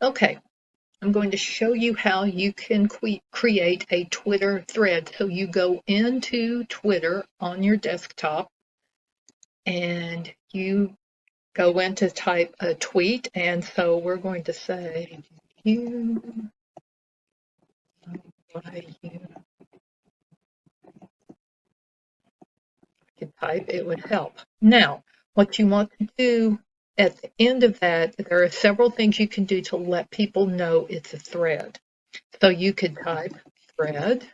Okay, I'm going to show you how you can create a Twitter thread. So you go into Twitter on your desktop and you go in to type a tweet. And so we're going to say, you, why you could type, it would help. Now, what you want to do at the end of that, there are several things you can do to let people know it's a thread. So you could type thread.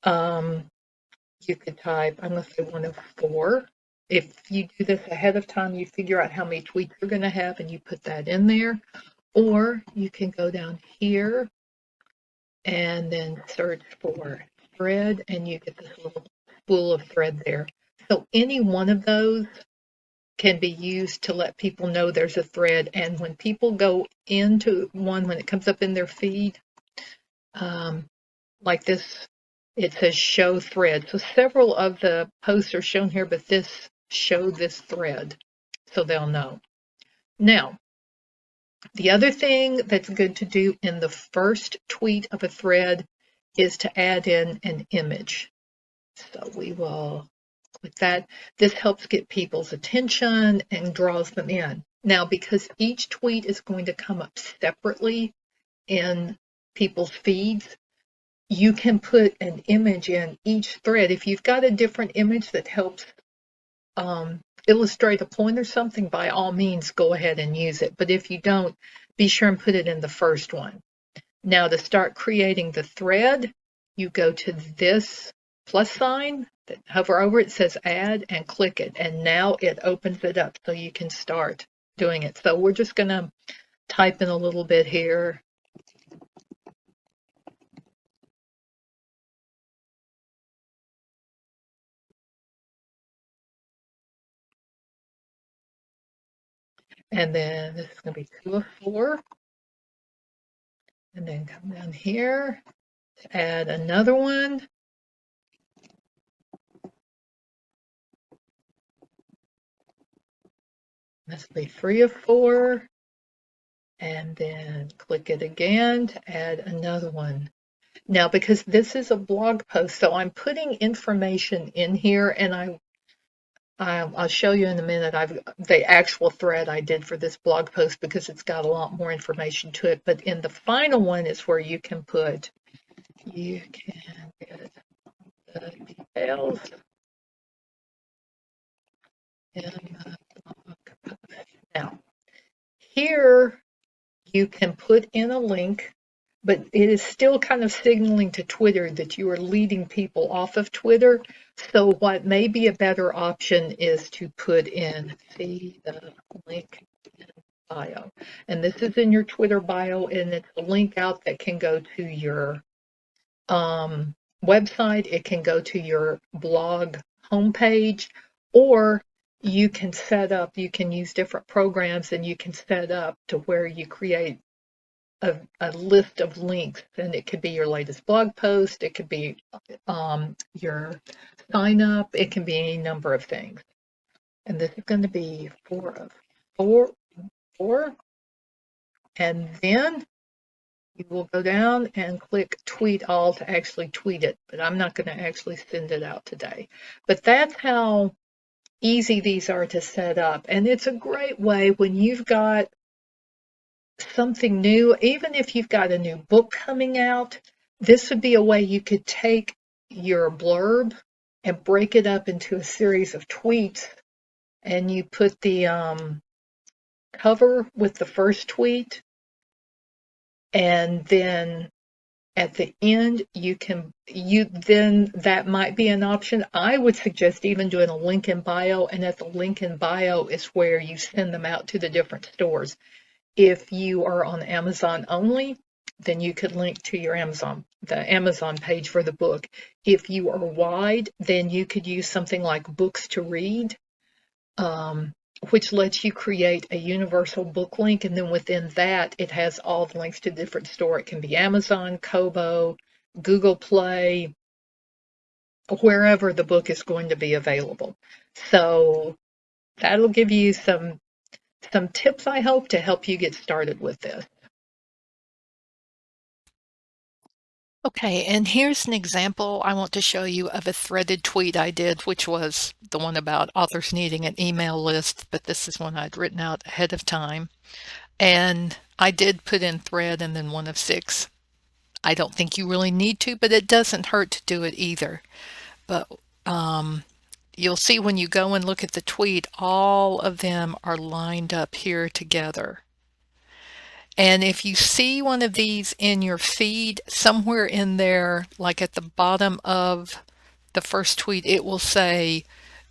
You could type, I'm going to say 104. If you do this ahead of time, you figure out how many tweets you're going to have and you put that in there. Or you can go down here and then search for thread and you get this little spool of thread there. So any one of those can be used to let people know there's a thread. And when people go into one, when it comes up in their feed, like this, it says show thread. So several of the posts are shown here, but this show this thread so they'll know. Now, the other thing that's good to do in the first tweet of a thread is to add in an image. So we will click that. This helps get people's attention and draws them in. Now, because each tweet is going to come up separately in people's feeds, you can put an image in each thread. If you've got a different image that helps illustrate a point or something, by all means, go ahead and use it. But if you don't, be sure and put it in the first one. Now, to start creating the thread, you go to this plus sign, hover over it, says add, and click it. And now it opens it up so you can start doing it. So we're just going to type in a little bit here. And then this is going to be 204. And then come down here to add another one. Must be 304. And then click it again to add another one. Now, because this is a blog post, so I'm putting information in here, and I'll show you in a minute the actual thread I did for this blog post because it's got a lot more information to it. But in the final one is where you can get the details in the blog post. Now, here you can put in a link, but it is still kind of signaling to Twitter that you are leading people off of Twitter. So what may be a better option is to put in, see the link in bio. And this is in your Twitter bio, and it's a link out that can go to your website. It can go to your blog homepage, or you can use different programs and you can set up to where you create a list of links, and it could be your latest blog post, it could be your sign up, it can be any number of things. And this is going to be 4 and then you will go down and click tweet all to actually tweet it, but I'm not going to actually send it out today. But that's how easy these are to set up, and it's a great way when you've got something new, even if you've got a new book coming out, this would be a way you could take your blurb and break it up into a series of tweets, and you put the cover with the first tweet, and then at the end then that might be an option. I would suggest even doing a link in bio, and at the link in bio is where you send them out to the different stores. If you are on Amazon only, then you could link to the Amazon page for the book. If you are wide, then you could use something like Books to Read, which lets you create a universal book link, and then within that, it has all the links to different stores. It can be Amazon, Kobo, Google Play, wherever the book is going to be available. So that'll give you some tips, I hope, to help you get started with this. Okay, and here's an example I want to show you of a threaded tweet I did, which was the one about authors needing an email list, but this is one I'd written out ahead of time. And I did put in thread and then one of six. I don't think you really need to, but it doesn't hurt to do it either. But you'll see when you go and look at the tweet, all of them are lined up here together. And if you see one of these in your feed, somewhere in there, like at the bottom of the first tweet, it will say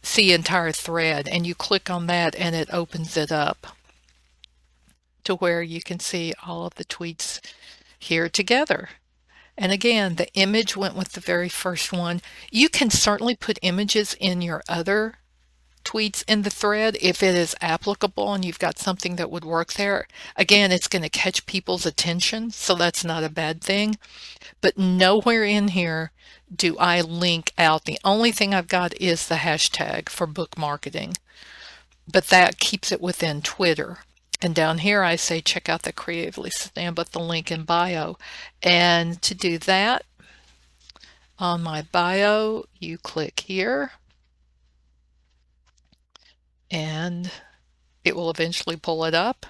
see entire thread, and you click on that and it opens it up to where you can see all of the tweets here together. And again, the image went with the very first one. You can certainly put images in your other tweets in the thread if it is applicable and you've got something that would work there. Again, it's going to catch people's attention, so that's not a bad thing. But nowhere in here do I link out. The only thing I've got is the hashtag for book marketing, but that keeps it within Twitter. And down here I say check out the Creatively Sustainable with the link in bio. And to do that, on my bio, you click here and it will eventually pull it up.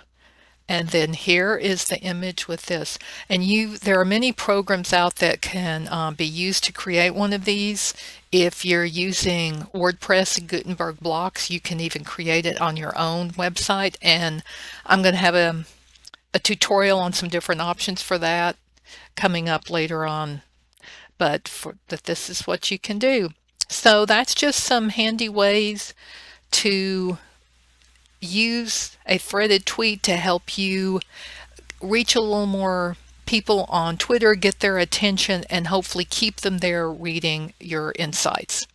And then here is the image with this. And there are many programs out that can be used to create one of these. If you're using WordPress and Gutenberg blocks, you can even create it on your own website. And I'm going to have a tutorial on some different options for that coming up later on. But this is what you can do. So that's just some handy ways to use a threaded tweet to help you reach a little more people on Twitter, get their attention, and hopefully keep them there reading your insights.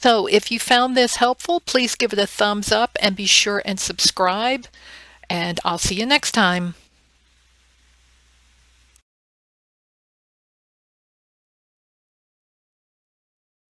So if you found this helpful, please give it a thumbs up and be sure and subscribe, and I'll see you next time.